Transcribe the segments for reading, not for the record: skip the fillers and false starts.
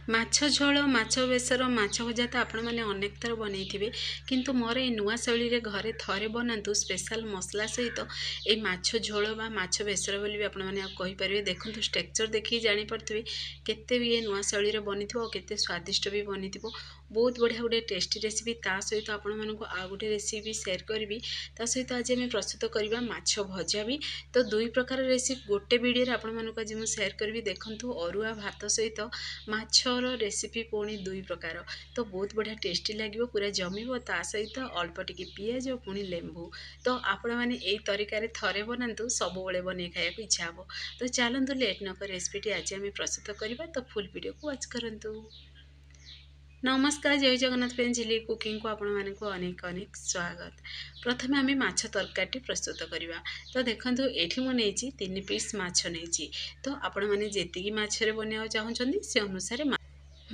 ମାଛ ଝୋଳ, ମାଛ ବେସର, ମାଛ ଭଜା ତ ଆପଣମାନେ ଅନେକ ଥର ବନେଇଥିବେ, କିନ୍ତୁ ମୋର ଏଇ ନୂଆ ଶୈଳୀରେ ଘରେ ଥରେ ବନାନ୍ତୁ ସ୍ପେଶାଲ ମସଲା ସହିତ ଏଇ ମାଛ ଝୋଳ ବା ମାଛ ବେସର ବୋଲି ବି ଆପଣମାନେ କହିପାରିବେ। ଦେଖନ୍ତୁ ଷ୍ଟ୍ରକ୍ଚର ଦେଖିକି ଜାଣିପାରୁଥିବେ କେତେ ବି ଏ ନୂଆ ଶୈଳୀରେ ବନିଥିବ ଆଉ କେତେ ସ୍ୱାଦିଷ୍ଟ ବି ବନିଥିବ। ବହୁତ ବଢ଼ିଆ ଗୋଟେ ଟେଷ୍ଟି ରେସିପି। ତା ସହିତ ଆପଣମାନଙ୍କୁ ଆଉ ଗୋଟେ ରେସିପି ସେୟାର କରିବି। ତା ସହିତ ଆଜି ଆମେ ପ୍ରସ୍ତୁତ କରିବା ମାଛ ଭଜା ବି। ତ ଦୁଇ ପ୍ରକାର ରେସିପି ଗୋଟେ ଭିଡ଼ିଓରେ ଆପଣମାନଙ୍କୁ ଆଜି ମୁଁ ସେୟାର କରିବି। ଦେଖନ୍ତୁ ଅରୁଆ ଭାତ ସହିତ ମାଛର ରେସିପି ପୁଣି ଦୁଇ ପ୍ରକାର, ତ ବହୁତ ବଢ଼ିଆ ଟେଷ୍ଟି ଲାଗିବ, ପୁରା ଜମିବ। ତା ସହିତ ଅଳ୍ପ ଟିକେ ପିଆଜ ପୁଣି ଲେମ୍ବୁ। ତ ଆପଣମାନେ ଏଇ ତରିକାରେ ଥରେ ବନାନ୍ତୁ, ସବୁବେଳେ ବନେଇ ଖାଇବାକୁ ଇଚ୍ଛା ହେବ। ତ ଚାଲନ୍ତୁ ଲେଟ୍ ନ କରି ରେସିପିଟି ଆଜି ଆମେ ପ୍ରସ୍ତୁତ କରିବା। ତ ଫୁଲ୍ ଭିଡ଼ିଓକୁ ୱାଚ୍ କରନ୍ତୁ। ନମସ୍କାର, ଜୟ ଜଗନ୍ନାଥ ଫ୍ରେଣ୍ଡ, ଝିଲି କୁକିଂକୁ ଆପଣମାନଙ୍କୁ ଅନେକ ଅନେକ ସ୍ୱାଗତ। ପ୍ରଥମେ ଆମେ ମାଛ ତରକାରୀଟି ପ୍ରସ୍ତୁତ କରିବା। ତ ଦେଖନ୍ତୁ ଏଠି ମୁଁ ନେଇଛି 3 ପିସ୍ ମାଛ ନେଇଛି। ତ ଆପଣମାନେ ଯେତିକି ମାଛରେ ବନେଇବାକୁ ଚାହୁଁଛନ୍ତି ସେ ଅନୁସାରେ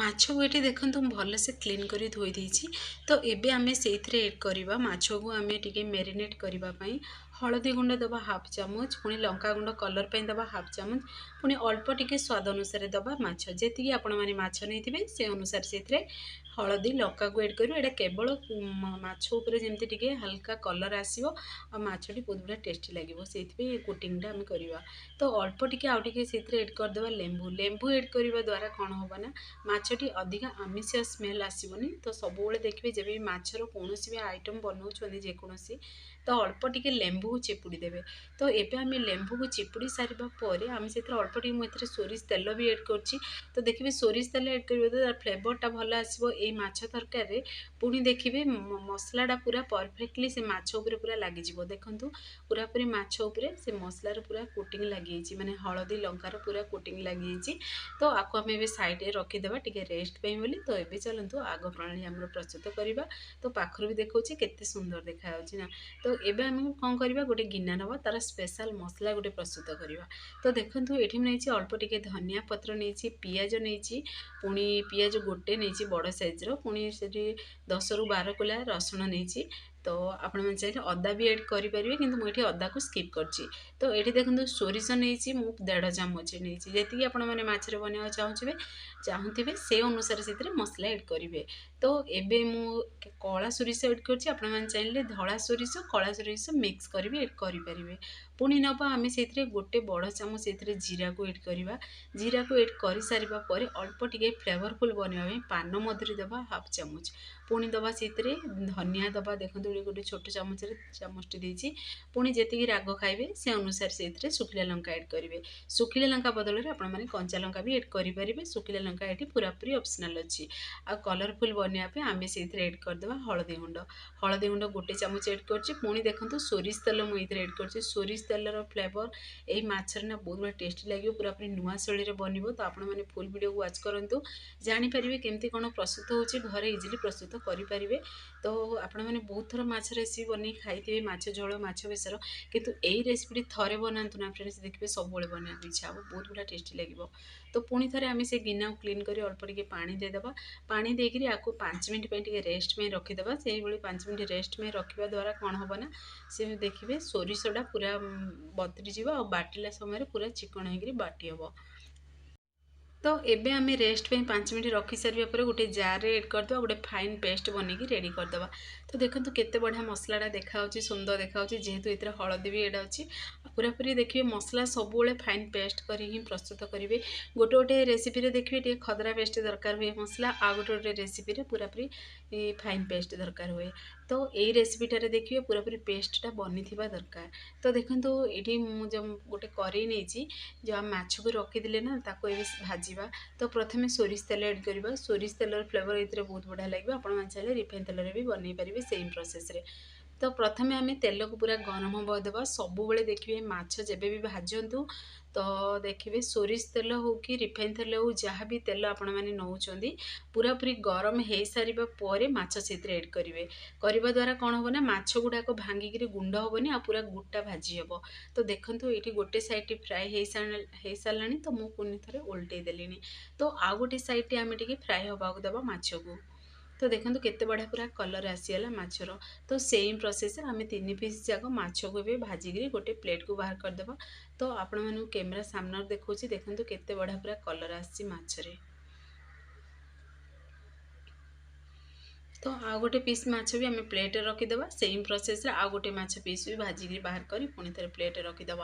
ମାଛକୁ ଏଠି ଦେଖନ୍ତୁ ମୁଁ ଭଲସେ କ୍ଲିନ୍ କରି ଧୋଇ ଦେଇଛି। ତ ଏବେ ଆମେ ସେଇଥିରେ ଏଡ୍ କରିବା, ମାଛକୁ ଆମେ ଟିକେ ମ୍ୟାରିନେଟ୍ କରିବା ପାଇଁ ହଳଦୀ ଗୁଣ୍ଡ ଦେବା ହାଫ୍ ଚାମଚ, ପୁଣି ଲଙ୍କାଗୁଣ୍ଡ କଲର୍ ପାଇଁ ଦେବା ହାଫ୍ ଚାମଚ, ପୁଣି ଅଳ୍ପ ଟିକେ ସ୍ୱାଦ ଅନୁସାରେ ଦେବା ମାଛ। ଯେତିକି ଆପଣମାନେ ମାଛ ନେଇଥିବେ ସେ ଅନୁସାରେ ସେଥିରେ ହଳଦୀ ଲଙ୍କାକୁ ଏଡ୍ କରିବ। ଏଇଟା କେବଳ ମାଛ ଉପରେ ଯେମିତି ଟିକେ ହାଲକା କଲର୍ ଆସିବ ଆଉ ମାଛଟି ବହୁତ ବଢ଼ିଆ ଟେଷ୍ଟି ଲାଗିବ, ସେଇଥିପାଇଁ ଏ କୋଟିଂଟା ଆମେ କରିବା। ତ ଅଳ୍ପ ଟିକେ ଆଉ ଟିକେ ସେଥିରେ ଏଡ୍ କରିଦେବା ଲେମ୍ବୁ। ଲେମ୍ବୁ ଏଡ୍ କରିବା ଦ୍ୱାରା କ'ଣ ହେବ ନା ମାଛଟି ଅଧିକା ଆମିଷ ସ୍ମେଲ୍ ଆସିବନି। ତ ସବୁବେଳେ ଦେଖିବେ ଯେବେ ବି ମାଛର କୌଣସି ବି ଆଇଟମ୍ ବନାଉଛନ୍ତି ଯେକୌଣସି, ତ ଅଳ୍ପ ଟିକେ ଲେମ୍ବୁକୁ ଚିପୁଡ଼ି ଦେବେ। ତ ଏବେ ଆମେ ଲେମ୍ବୁକୁ ଚିପୁଡ଼ି ସାରିବା ପରେ ଆମେ ସେଥିରେ ଅଳ୍ପ ଟିକେ ମୁଁ ଏଥିରେ ସୋରିଷ ତେଲ ବି ଏଡ୍ କରୁଛି। ତ ଦେଖିବେ ସୋରିଷ ତେଲ ଏଡ୍ କରିବା ଦ୍ୱାରା ତାର ଫ୍ଲେଭରଟା ଭଲ ଆସିବ ଏଇ ମାଛ ତରକାରୀରେ। ପୁଣି ଦେଖିବେ ମସଲାଟା ପୁରା ପରଫେକ୍ଟଲି ସେ ମାଛ ଉପରେ ପୁରା ଲାଗିଯିବ। ଦେଖନ୍ତୁ ପୁରାପୁରି ମାଛ ଉପରେ ସେ ମସଲାର ପୁରା କୋଟିଂ ଲାଗିଯାଇଛି, ମାନେ ହଳଦୀ ଲଙ୍କାର ପୁରା କୋଟିଂ ଲାଗିଯାଇଛି। ତ ଆକୁ ଆମେ ଏବେ ସାଇଡ଼୍ରେ ରଖିଦେବା ଟିକେ ରେଷ୍ଟ ପାଇଁ ବୋଲି। ତ ଏବେ ଚାଲନ୍ତୁ ଆଗ ପ୍ରଣାଳୀ ଆମର ପ୍ରସ୍ତୁତ କରିବା। ତ ପାଖରୁ ବି ଦେଖାଉଛି କେତେ ସୁନ୍ଦର ଦେଖାଯାଉଛି ନା। ତ ଏବେ ଆମେ କ'ଣ କରିବା, ଗୋଟେ ଗିନା ନେବା, ତାର ସ୍ପେଶାଲ ମସଲା ଗୋଟେ ପ୍ରସ୍ତୁତ କରିବା। ତ ଦେଖନ୍ତୁ ଏଠି ମୁଁ ନେଇଛି ଅଳ୍ପ ଟିକେ ଧନିଆ ପତ୍ର ନେଇଛି, ପିଆଜ ନେଇଛି, ପୁଣି ପିଆଜ ଗୋଟେ ନେଇଛି ବଡ଼ ସାଇଜ୍ର, ପୁଣି ସେଠି 10ରୁ 12 କୋଲା ରସୁଣ ନେଇଛି। ତ ଆପଣମାନେ ଚାହିଁଲେ ଅଦା ବି ଏଡ୍ କରିପାରିବେ, କିନ୍ତୁ ମୁଁ ଏଠି ଅଦାକୁ ସ୍କିପ୍ କରିଛି। ତ ଏଠି ଦେଖନ୍ତୁ ସୋରିଷ ନେଇଛି ମୁଁ 1.5 ଚାମଚ ନେଇଛି। ଯେତିକି ଆପଣମାନେ ମାଛରେ ବନେଇବାକୁ ଚାହୁଁଥିବେ ସେ ଅନୁସାରେ ସେଥିରେ ମସଲା ଏଡ୍ କରିବେ। ତ ଏବେ ମୁଁ କଳା ସୋରିଷ ଏଡ୍ କରିଛି, ଆପଣମାନେ ଚାହିଁଲେ ଧଳା ସୋରିଷ କଳା ସୋରିଷ ମିକ୍ସ କରିବି ଏଡ୍ କରିପାରିବେ। ପୁଣି ନେବା ଆମେ ସେଥିରେ ଗୋଟେ ବଡ଼ ଚାମଚ ସେଥିରେ ଜିରାକୁ ଏଡ୍ କରିବା। ଜିରାକୁ ଏଡ୍ କରିସାରିବା ପରେ ଅଳ୍ପ ଟିକେ ଫ୍ଲେଭରଫୁଲ୍ ବନେଇବା ପାଇଁ ପାନମଧୁରୀ ଦେବା ହାଫ୍ ଚାମଚ। ପୁଣି ଦେବା ସେଥିରେ ଧନିଆ ଦେବା, ଦେଖନ୍ତୁ ଗୋଟେ ଛୋଟ ଚାମଚରେ ଚାମଚଟି ଦେଇଛି। ପୁଣି ଯେତିକି ରାଗ ଖାଇବେ ସେ ଅନୁସାରେ ସେଥିରେ ଶୁଖିଲା ଲଙ୍କା ଏଡ୍ କରିବେ। ଶୁଖିଲା ଲଙ୍କା ବଦଳରେ ଆପଣମାନେ କଞ୍ଚା ଲଙ୍କା ବି ଏଡ୍ କରିପାରିବେ। ଶୁଖିଲା ଲଙ୍କା ଏଠି ପୁରାପୁରି ଅପସନାଲ୍ ଅଛି। ଆଉ କଲରଫୁଲ୍ ବନେଇବା ପାଇଁ ଆମେ ସେଇଥିରେ ଏଡ୍ କରିଦେବା ହଳଦୀ ଗୁଣ୍ଡ। ହଳଦୀ ଗୁଣ୍ଡ ଗୋଟେ ଚାମଚ ଏଡ୍ କରିଛି। ପୁଣି ଦେଖନ୍ତୁ ସୋରିଷ ତେଲ ମୁଁ ଏଥିରେ ଏଡ୍ କରିଛି। ସୋରିଷ ତେଲର ଫ୍ଲେଭର ଏଇ ମାଛରେ ନା ବହୁତ ବଢ଼ିଆ ଟେଷ୍ଟି ଲାଗିବ, ପୁରାପୁରି ନୂଆ ଶୈଳୀରେ ବନିବ। ତ ଆପଣମାନେ ଫୁଲ୍ ଭିଡ଼ିଓକୁ ୱାଚ୍ କରନ୍ତୁ, ଜାଣିପାରିବେ କେମିତି କ'ଣ ପ୍ରସ୍ତୁତ ହେଉଛି, ଘରେ ଇଜିଲି ପ୍ରସ୍ତୁତ କରିପାରିବେ। ତ ଆପଣମାନେ ବହୁତ ଥର ମାଛ ରେସିପି ବନେଇ ଖାଇଥିବେ, ମାଛ ଝୋଳ ମାଛ ବେସର, କିନ୍ତୁ ଏଇ ରେସିପିଟି ଥରେ ବନାନ୍ତୁ ନା ଫ୍ରେଣ୍ଡସ୍, ଦେଖିବେ ସବୁବେଳେ ବନେଇବାକୁ ଇଚ୍ଛା ହେବ, ବହୁତ ବଢ଼ିଆ ଟେଷ୍ଟି ଲାଗିବ। ତ ପୁଣି ଥରେ ଆମେ ସେ ଗିନାକୁ କ୍ଲିନ୍ କରି ଅଳ୍ପ ଟିକେ ପାଣି ଦେଇଦେବା। ପାଣି ଦେଇକରି ଆକୁ 5 ମିନିଟ୍ ପାଇଁ ଟିକେ ରେଷ୍ଟ ପାଇଁ ରଖିଦେବା। ସେଇଭଳି 5 ମିନିଟ୍ ରେଷ୍ଟ ପାଇଁ ରଖିବା ଦ୍ୱାରା କ'ଣ ହେବ ନା, ସେ ଦେଖିବେ ସୋରିଷଟା ପୁରା ବତୁରିଯିବ ଆଉ ବାଟିଲା ସମୟରେ ପୁରା ଚିକଣ ହେଇକରି ବାଟି ହେବ। ତ ଏବେ ଆମେ ରେଷ୍ଟ ପାଇଁ 5 ମିନିଟ୍ ରଖିସାରିବା ପରେ ଗୋଟେ ଜାର୍ରେ ଏଡ୍ କରିଦେବା, ଗୋଟେ ଫାଇନ୍ ପେଷ୍ଟ ବନେଇକି ରେଡ଼ି କରିଦେବା। ତ ଦେଖନ୍ତୁ କେତେ ବଢ଼ିଆ ମସଲାଟା ଦେଖାହେଉଛି, ସୁନ୍ଦର ଦେଖାହେଉଛି, ଯେହେତୁ ଏଥିରେ ହଳଦୀ ବି ଏଡ୍ ଅଛି। ପୁରାପୁରି ଦେଖିବେ ମସଲା ସବୁବେଳେ ଫାଇନ୍ ପେଷ୍ଟ କରି ହିଁ ପ୍ରସ୍ତୁତ କରିବେ। ଗୋଟେ ଗୋଟେ ରେସିପିରେ ଦେଖିବେ ଟିକେ ଖଦରା ପେଷ୍ଟ ଦରକାର ହୁଏ ମସଲା, ଆଉ ଗୋଟେ ରେସିପିରେ ପୁରାପୁରି ଫାଇନ୍ ପେଷ୍ଟ ଦରକାର ହୁଏ। ତ ଏଇ ରେସିପିଟାରେ ଦେଖିବେ ପୁରାପୁରି ପେଷ୍ଟଟା ବନିଥିବା ଦରକାର। ତ ଦେଖନ୍ତୁ ଏଠି ମୁଁ ଗୋଟେ କରେଇ ନେଇଛି, ଯେଉଁ ଆମେ ମାଛକୁ ରଖିଥିଲେ ନା ତାକୁ ଏବେ ଭାଜିବା। ତ ପ୍ରଥମେ ସୋରିଷ ତେଲ ଏଡ୍ କରିବା। ସୋରିଷ ତେଲର ଫ୍ଲେଭର ଏଥିରେ ବହୁତ ବଢ଼ିଆ ଲାଗିବ। ଆପଣମାନେ ଚାହିଁଲେ ରିଫାଇନ୍ ତେଲରେ ବି ବନେଇ ପାରିବେ ସେମ୍ ପ୍ରୋସେସ୍ରେ। ତ ପ୍ରଥମେ ଆମେ ତେଲକୁ ପୁରା ଗରମ ହେବାକୁ ଦେବା। ସବୁବେଳେ ଦେଖିବେ ମାଛ ଯେବେ ବି ଭାଜନ୍ତୁ ତ ଦେଖିବେ ସୋରିଷ ତେଲ ହେଉ କି ରିଫାଇନ୍ ତେଲ ହେଉ, ଯାହା ବି ତେଲ ଆପଣମାନେ ନେଉଛନ୍ତି, ପୁରାପୁରି ଗରମ ହେଇସାରିବା ପରେ ମାଛ ସେଥିରେ ଏଡ୍ କରିବେ। କରିବା ଦ୍ୱାରା କ'ଣ ହେବ ନା ମାଛ ଗୁଡ଼ାକ ଭାଙ୍ଗିକିରି ଗୁଣ୍ଡ ହେବନି ଆଉ ପୁରା ଗୋଟା ଭାଜି ହେବ। ତ ଦେଖନ୍ତୁ ଏଇଠି ଗୋଟେ ସାଇଡ଼୍ଟି ଫ୍ରାଏ ହେଇସାରିଲାଣି, ତ ମୁଁ ପୁଣି ଥରେ ଓଲଟେଇ ଦେଲିଣି। ତ ଆଉ ଗୋଟେ ସାଇଡ଼୍ଟି ଆମେ ଟିକେ ଫ୍ରାଏ ହେବାକୁ ଦେବା ମାଛକୁ। ତ ଦେଖନ୍ତୁ କେତେ ବଢ଼ିଆ ପୁରା କଲର୍ ଆସିଗଲା ମାଛର। ତ ସେମ୍ ପ୍ରୋସେସ୍ରେ ଆମେ 3 ପିସ୍ ଯାକ ମାଛକୁ ଏବେ ଭାଜିକିରି ଗୋଟେ ପ୍ଲେଟ୍କୁ ବାହାର କରିଦେବା। ତ ଆପଣମାନଙ୍କୁ କ୍ୟାମେରା ସାମ୍ନାରେ ଦେଖାଉଛି, ଦେଖନ୍ତୁ କେତେ ବଢ଼ିଆ ପୁରା କଲର୍ ଆସିଛି ମାଛରେ। तो आउ गोटे पीस माछ भी आम प्लेट रखीदे सेम प्रोसेस आउ गोटे माछ पीस भी भाजिकी बाहर कर पुणी थे प्लेट रखीदे।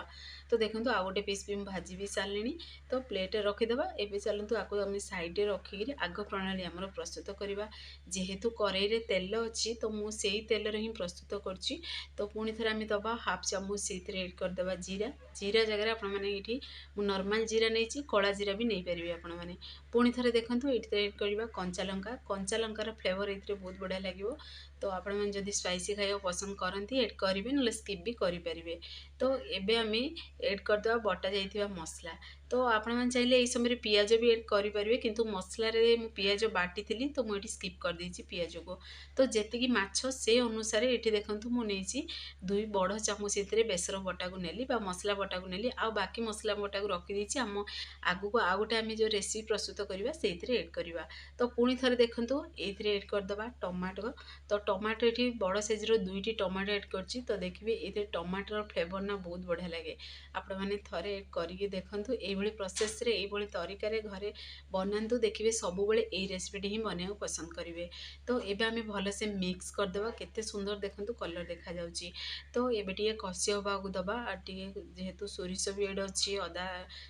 तो देखो आउ गोटे पीस भी भाजी भी सारे तो प्लेट रखीदे। एवं चलतु आपको आम सैड्रे रखिक आग प्रणाली आमर प्रस्तुत करवा। जेहेतु कड़े तेल अच्छी तो मुझे तेल हिं प्रस्तुत करुँची। तो पुणी थे आम दबा हाफ चामच से एड करदे जीरा। जीरा जगह आपठी नर्माल जीरा नहीं कला जीरा भी नहीं पारे आपण मैंने। पुणी थे देखो ये एड करवा कंचा लंका। कंचा लंकार फ्लेवर ये बहुत बढ़िया लगे। तो आपण मैंने जदि स्पाइसी खाया पसंद करती एड करेंगे ना स्किप भी करेंगे। तो एबे आम एड करदे बटा जाइथिबा मसला। तो आपण मैंने चाहिए यही समय पियाज भी एड करेंगे किंतु मसलार पियाज बाटी थी तो मुझे स्किप कर देछि पियाज को। तो जी माछ से अनुसार ये देखूँ मुझे 2 बड़ चामच से बेसर बटा को नेली मसला बटा को नेली आ बाकी मसला बटा को रखी आम आगू को आउ गोटे आम जो रेसिपी प्रस्तुत करवा से एड करवा। तो पुणी थे देखूँ ये एड करदे टमाटो। तो टमाटो ये बड़ साइज्र 2टी टमाटो एड करछि। तो देखिए ये टमाटर फ्लेवर ना बहुत बढ़िया लगे। आपण मैंने थे एड करके देखूँ ये प्रोसेस ये तरीके घरे बनातु देखिए सब ये रेसिपी ही बनाया पसंद करेंगे। तो ये आम भलसे मिक्स करदे केते सुंदर देखूँ कलर देखा जाउची। तो ये कषि हवा को दबा जेहेतु सोरिष भी एड अच्छी अदा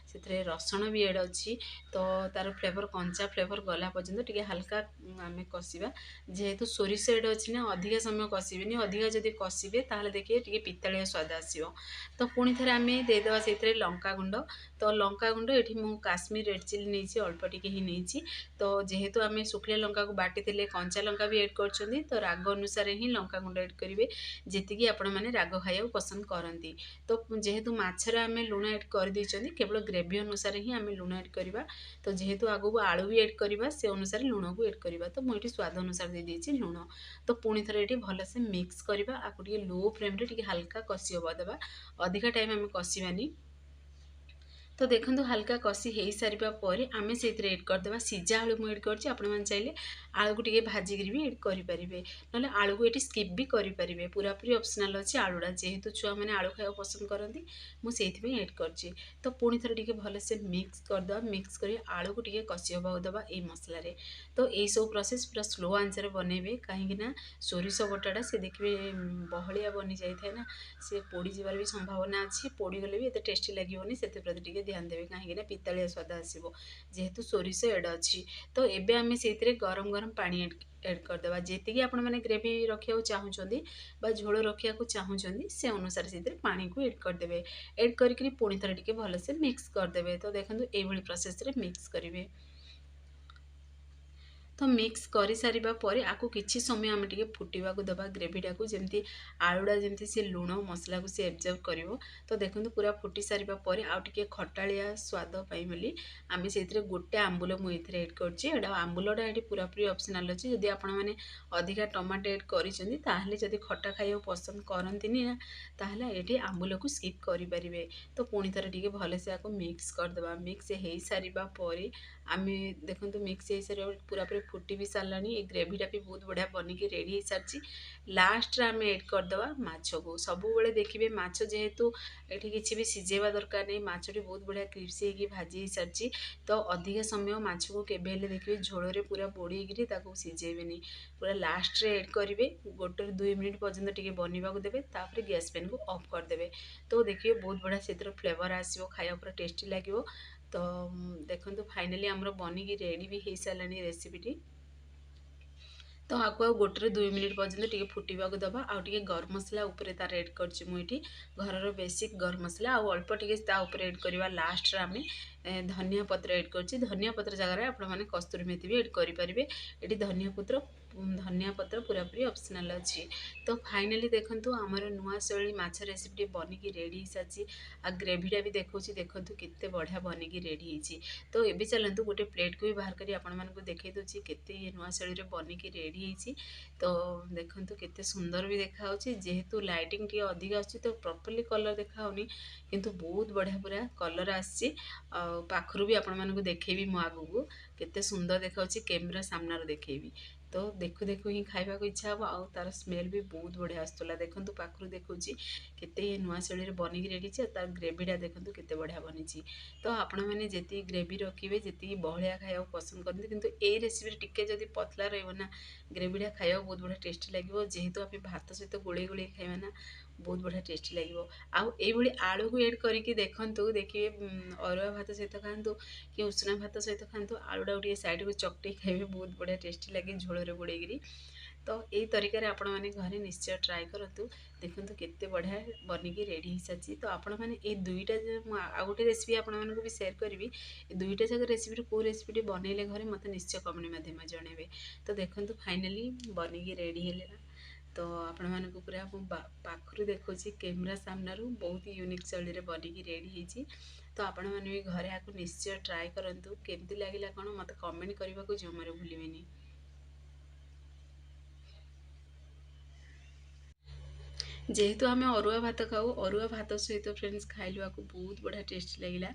से रसुण भी एड अच्छी। तो तार फ्लेवर कंचा फ्लेवर गला पर्यंत टे हल्का आम कषा। जेहेतु सोरिष एड अच्छी ना अधिका समय कषिबेनि अधिका जदि कषिबे ताहले देखिए टे पितालिया स्वाद आसिबो। तो पुणी थे आम देदेबा से लंका गुंड। तो लंका गुंड ये मु काश्मीर रेड चिली नहीं अल्प टिके ही नहीं। तो जेहेतु आम शुखिला लंका को बाटी थे कंचा लंका भी एड कर तो राग अनुसार ही लंका गुंड एड करेंगे जी आपण मैंने राग खाया पसंद करती। तो जेहेतु मछर आम लुण एड कर केवल ग्रेवी अनुसार ही आम लुण एड करवा। तो जेहेतु आगू को आलू भी एड करवा से अनुसार लुण को एड करवा। तो मुझे स्वाद अनुसार दे देछि लुण। तो पुणी थे ये भलसे मिक्स करवा आपको लो फ्लेम रे हल्का कषि हवा देवा अधिका टाइम आम कषानी। तो देखो हल्का कषि हो सारा पर आम से एड करदे सीजा आलू मुझे एड कर चाहिए आलू को टे भाजिक भी एड करेंगे ना आलू को ये स्किप भी करेंगे पूरा पूरी ऑप्शनल अच्छी आलूटा जेहेतु छुआ मैंने आलू खाया पसंद करती मुझे एड कर। तो पुणी थे टे भलसे मिक्स करदे मिक्स कर आलू को टे कषि हवा देवा ये मसलार। तो यही सब प्रोसेस पूरा स्लो आंचर बनइबे कहीं सोरिष बटाटा से देखिए बहलिया बनी जाए ना सी पोड़ी जबार भी संभावना अच्छी पोड़ीगले भी एत टेस्टी लगे से प्रति ध्यान देवे कहीं पितालिया स्वाद आसो जेहेतु सोरिष एड अच्छी। तो एबे आम से गरम गरम पानी एड करदे जी आपण मैंने ग्रेवी रखा चाहूँगी झोल रखा चाहूँगी से अनुसार से पानी को एड करदे एड करके पुणी थे टे भलसे मिक्स करदे। तो देखो ये प्रोसेस मिक्स करेंगे। तो मिक्स कर सारा पर आपको किसी समय आम टे फुटा को दबा ग्रेवीटा को जमी आलूटा जमी से लुण मसला को सी एब्जर्व कर। तो देखो पूरा फुटी सारा पर आउ टे खटालिया स्वाद बोली आम से गोटे आंबुल मुझे एड कर आंबुलटा ये पूरा पूरी ऑप्शनल अच्छी जदि आपण मैंने अधिका टमाटो एड कर खटा खाया पसंद करती ना ताहले ये आंबुल को स्किप करेंगे। तो पुणी थे टे भलसे आपको मिक्स करदे मिक्स हो सारा पर आम देखो मिक्स हो सारा पूरा पूरी फुटी भी सारा ये ग्रेवीटा भी बहुत बढ़िया बनिकी रेडी हो सारी। लास्ट आम एड करदे माछ को सब बेले देखिए माछ जेहेतु ये किसी भी सिझेवा दरकार नहीं माछटी बहुत बढ़िया क्रिप्सी होगी भाजी हो सारी। तो अधिक समय माछ को केवे देखिए झोल पूरा बोड़ीकी सिझेबे पूरा लास्ट रे एड करेंगे 1-2 मिनट पर्यंत टे बनवा को देवे तापर गैस पेन को ऑफ करदे। तो देखिए बहुत बढ़िया से फ्लेवर आसो खाया पूरा टेस्टी लगे। तो देखो फाइनली आमर बनिकी रेडी भी हो सारा रेसिपीटी। तो आपको 1-2 मिनट पर्यंत टे फुटा को दबा आउ टे गरम मसला उपर तार एड कर घर बेसिक गरम मसला आउ अल्प टे एड करवा लास्ट आम धनिया पत्र एड कर धनिया पत्र जगह आप कस्तूरी मेथी भी एड करेंगे ये धनिया पत्र पूरा पूरी ऑप्शनल अच्छी। तो फाइनली देखो आमर नुआ शैली माछ रेसिपी बनिकी रेडी हो सारी आ ग्रेवीटा भी देखो केते बढ़िया बनिकी रेडी होती। तो ये चलतु गोटे प्लेट को भी बाहर कर आपको देखे दूसरी केते नुआ शैली बनिकी रेडी होती। तो देखो केते सुंदर भी देखा जेहेतु लाइटिंग टी अधिक आछी तो प्रॉपर्ली कलर देखाऊनी किंतु बहुत बढ़िया पूरा कलर आसी पाखरु भी आपण मानक देखेबी मो आगु को केते सुंदर देखा कैमरा सामने देखेबी। तो देखु देखु ही खाइबाक इच्छा हबो। आउ तार स्मेल भी बहुत बढ़िया आसुला। देखंतु पाखरु देखुची केते नुआ शैली बनिक रेडी छि। तार ग्रेवीटा देखंतु केते बढ़िया बनिछि। तो आपण माने जेती ग्रेवी रखिबे जेती बहलिया खाइबा पसंद करते किंतु ए रेसिपी टिके जदी पतला रहइबो ना ग्रेवीटा खाइबा बहुत बढ़िया टेस्टी लागिबो। जेहेतु आपे भात सहित गोळेई गोळेई खाइबा ना बहुत बढ़िया टेस्टी लागिबो। आउ एई भली आलू को ऐड करिकि देखंतु देखिबे अरुआ भात सहित खांतु कि उषना भात सहित खांतु आलूटा गोटे साइड को चकटी खाइबे बहुत बढ़िया टेस्टी लगे झोଳରେ बुड़ेगिरी। तो यही तरीके आपण मैंने घरे निश्चय ट्राए करतु। देखंतु केते बढ़िया बनिकी रेडी हो सारी। तो आपण मैंने ये दुईटा आ गोटे रेसिपी आपण मानक भी शेयर करी। दुईटा जाक रेसिपी कौ रेसिपी बनइले घरे मत निश्चय कमेंट माध्यम जनइबे। तो देखंतु फाइनाली बनिकी रेडी हेले ना। तो आपण मानक पूरा पाखरु देखुची कैमरा सामनारू बहुत यूनिक शैली रे बनिकी रेडी होईची। तो आपण माने भी घरे आको निश्चय ट्राए करंतु। केमती लागिला कोन मते कमेंट करबा को जमारे भूलिबेनी। जेहेतु आम अरुआ भात खाऊ अरुआ भात सहित फ्रेंड्स खाइलु आपको बहुत बढ़िया टेस्टी लगिला।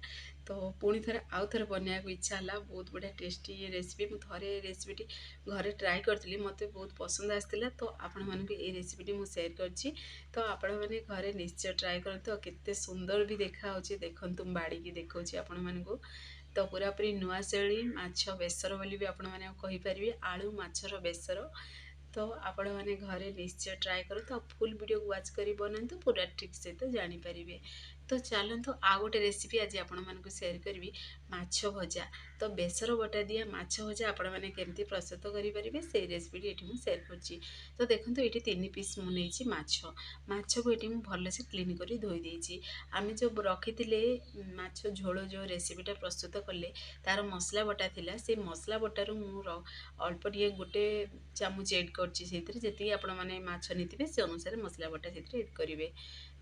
तो पुणी थे आउ थे बनवा इच्छा है बहुत बढ़िया टेस्टी ये रेसिपी मुझे रेसिपी घरे ट्राए करी मत बहुत पसंद आसाला। तो आपण मानक ये रेसिपी मुझे सेयार कर। तो आपण मैंने घरे निश्चय ट्राए करते केते सुंदर भी देखा देखु बाड़ी देखा आपण मानक। तो पूरा पूरी नुआ शैली माछ बेसर बोली भी आपण मैंने कहींपारे आलू माछर बेसर। तो आपण मैंने घरे निश्चय ट्राए करो। तो फुल वीडियो को वाच करी बनातु पूरा ट्रिक सहित जानीपारे। तो चलतु आ गोटे रेसिपी आज आपण मानक शेयर करी माछ भजा। तो बेसर बटा दिया माछ भजा आपण मैंने केमती प्रस्तुत करेंगे से रेसिपी ये मुझे शेयर कर। तो देखो ये 3 पीस मुझे माछ को ये भलसे क्लीन कर धोई देती। आम जो रखी माछ झोल जो रेसिपीटा प्रस्तुत कले तार मसला बटा थिला से मसला बटारू मु अल्प टे गोटे चामच एड करती आपण मैंने माछ नहीं से अनुसार मसला बटा से एड करेंगे।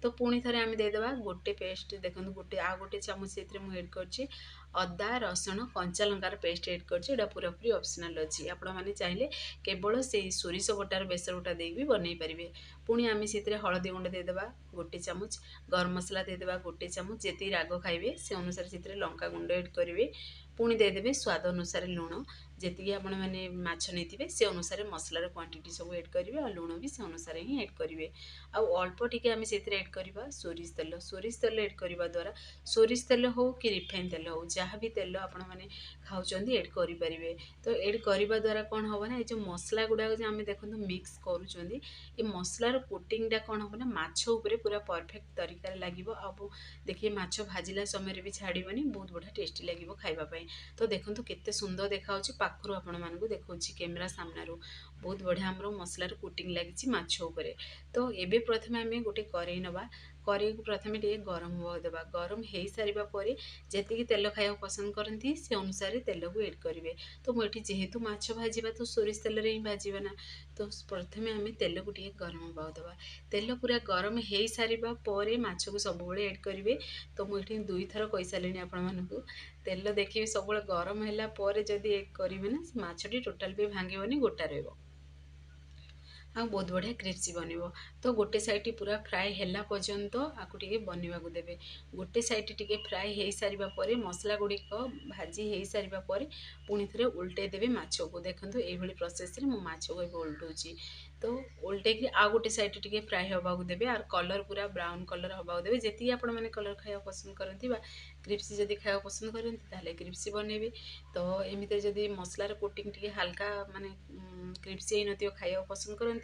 तो पुणी थे आम देदेबा गोटे पेस्ट देखो गोटे आ गोटे चामच से एड कर अदा रसुण कंचा लंकार पेस्ट एड कर पूरापूरी ऑप्शनल अच्छी। आपण मैंने चाहिए केवल से सोरिष बटार बेसर बटा दे भी बनई पारे। पुणी आम से हलदी गुंड देदेबा गोटे चामच गरम मसला देदेबा गोटे चामच जी राग खाइबे से अनुसार से लंका गुंड एड करेंगे। पुणी देदेबे स्वाद अनुसार लुण जी आपण मैंने माछ नहीं से अनुसार मसलार क्वांटिटी सब एड करेंगे और लुण भी से अनुसार ही एड करेंगे। आउ अल्प टिके आम से एड करवा सोरिष तेल एड करवा द्वारा सोरिष तेल हो कि रिफाइन तेल हो जहाँ भी तेल आपण मैंने खाऊँ एड करेंगे। तो एड करवा द्वारा कौन हम ना ये मसला गुड़ाक जो आम देखो मिक्स करुँच ये मसलार कोटिंगटा कौन हम ना माछ उपरे पूरा परफेक्ट तरीका लगे। अब देखिए माछ भाजिला समय भी छाड़बनी बहुत बढ़िया टेस्टी लगे खाइबापी। तो देखो केते सुंदर देखा पाखरु आपण मानक देखा कैमेरा सामनारू बहुत बढ़िया आमर मसलार कोटिंग लगी माछ उपरे। तो ये प्रथम आम गोटे कड़े नवा कड़े को प्रथम टे गरम हवा देवा गरम हो सारा पर जी तेल खाया पसंद करती से अनुसार तेल को एड करेंगे। तो मुझे जेहेतु माछ भाजवा तो सोरिष तेल ही भाजवा ना। तो प्रथम आम तेल को टे गरम हवा देवा तेल पूरा गरम हो सारा पर माछ को सब एड करेंगे। तो मुझे 2 थर कही सारे आपण मानक तेल देखिए सब गरम है जदि एड करेंगे ना माछटी टोटाल भी भांगनी गोटा रहा आ बहुत बढ़िया क्रिस्पी बनब। तो गोटे साइड पूरा फ्राए है पर्यंत आपको टे बनवा देवे गोटे साइड टे फ्राए हो सारा पर मसला गुड़िक भाजी हो सारा पर पुणी थे उल्टे देवे माछ को। देखो ये प्रोसेस रे माछ को उल्टाऊँगी। तो उल्टे आ गोटे साइड टे फ्राए हवा देवे आर कलर पूरा ब्राउन कलर हवा देवे जी आपण मैंने कलर खाया पसंद करती क्रिस्पी जदि खाया पसंद करते क्रिस्पी बनइबे। तो एमती जदि मसलार कोटिंग टे हाल्का माने क्रिस्पी हो न खाया पसंद करते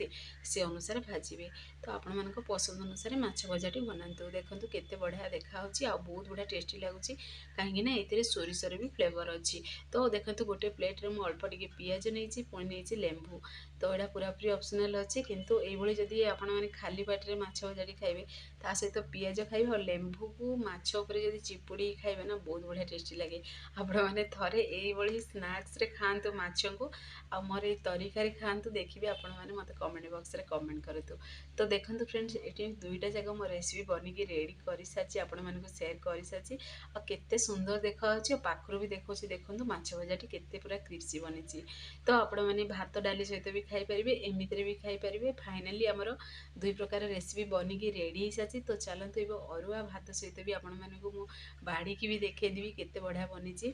से अनुसार भाजबे। तो आपण मान पसंद अनुसार माछ भजाटी बनातु। देखो केते बढ़िया देखा बहुत बढ़िया टेस्टी लगुच कहीं ये सोरिषर भी फ्लेवर अच्छी। तो देखो गोटे प्लेट्रे मुझे अल्प टे पिज नहीं पुणी नहीं लेंबू। तो यहाँ पूरापूरी ऑप्शनल अच्छे किंतु ये जदि आपण मैंने खाली पाटे माछ भजाटी खाइबे ता सहित पिज खाइबे और लेंबू को माछ उपर जदि चिपुड़ी खाइबे ना बहुत बढ़िया टेस्टी लगे। आपण मैंने थरे ये स्नाक्स रे खातु माछ को आ मोर ये तरीका खातु देखिए आपण मैंने मत कमेंट बॉक्स रे कमेंट करतु। तो देखो फ्रेंड्स ये दुईटा जगह मो रेसिपी बनिकी रेडी कर सारी आपण मानक शेयर कर सारी और केते सुंदर देखा पाखरु भी देखो देखो माछ भजाटी केते पूरा क्रिस्पी बनी। तो आपण मैंने भात डाली सहित भी खाई पारे एमती भी खाई पारे। फाइनाली आमर 2 प्रकार रेसिपी बनिकी रेडी सारी। तो चलते अरुआ भात सहित भी आपण मानक मु बाड़ी की भी देखेदेवी केते बढ़िया बनी।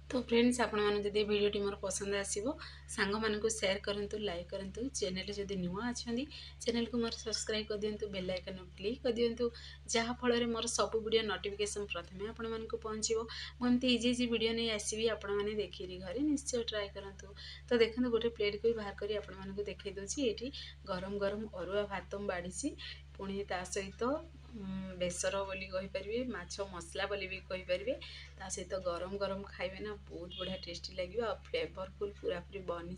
तो फ्रेंड्स आपण मैंने जदि भिडियोटी मोर पसंद आसो सांग मानू सेयार करूँ लाइक करूँ चैनल जदि नुआ अच्छा चैनल को मोर सब्सक्राइब कर दिंतु बेल आइकन क्लिक कर दिंतु जहाँफल मोर सब वीडियो नोटिफिकेशन प्रथम आपण मानक पहुँचो मुझे इजी इजी वीडियो नहीं आसवि आपण मैंने देखिए घरे निश्चय ट्राए करूँ। तो देखो गोटे प्लेट को बाहर करी आपण मानक देखई दूसरी ये गरम गरम अरुआ भात बाड़ी पुणी ता सहित बेसर बोली कहींपारे माछ मसला बोली भी कहींपारे ता सहित गरम गरम खाइबे ना बहुत बढ़िया टेस्टी लगे आ फ्लेवरफुल पूरा पूरी बनी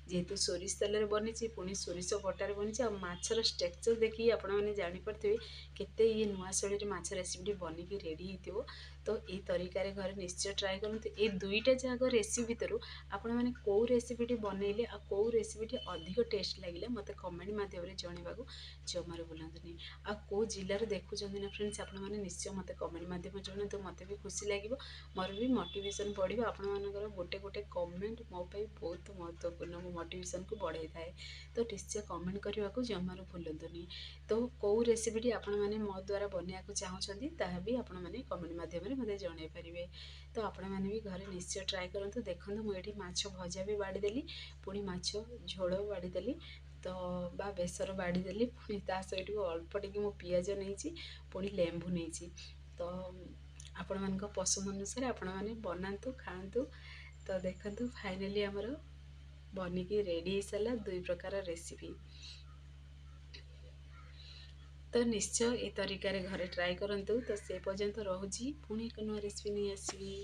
जेहेतु सोरिष तेल बनी पुणी सोरिष बटार बनी आ माछर स्ट्रक्चर देखिए आपण मैंने जानीपे केते ये नुआ शैली माछ रेसिपी बनिकी रेडी हो। तो ये तरीकार घर निश्चय ट्राए करूँ। ये दुईटा जाक रेसिपी भितर आपण मैंने कौ रेसिपी बनइले आ कौ रेसिपी अधिक टेस्ट लगे मत कमेंट मध्यम जनवाक जमार बुलानी आ कौ जिलार देखुं ना फ्रेंड्स आपण मैंने निश्चय मत कमेंट मध्यम जनातु मत भी खुशी लगे मोर भी मोटिवेशन बढ़िया आपण मानकर गोटे गोटे कमेंट मो बहुत महत्वपूर्ण मो मोटिवेशन को बढ़ाई थाए। तो निश्चय कमेंट करने को जमार भूलुनी। तो कौ रेसिपी आपण मैंने मो द्वारा बनवाक चाहूँगी ताहा भी आपण मैंने कमेंट मध्यम मत जन पारे। तो आपण मैंने भी घरे निश्चय ट्राए करूँ। देखो मुझे माछ भजा भी बाड़ीदेली पुणी माछ झोल बाड़ीदेली तो बा बेसर बाड़ीदेली पुणी ता सहित अल्प टी मु पिज नहीं पुणी लेंबू नहीं। तो आपण मान पसंद अनुसार आपण मैंने बनातु खातु। तो देखु फाइनाली आमर बनिकी रेडी हो सारा दुई प्रकार रेसिपी। तो निश्चय ये तरीका घरे ट्राए करूँ। तो से पर्यंत रोची पुणी एक नुआ रेसिपी नहीं आसवी।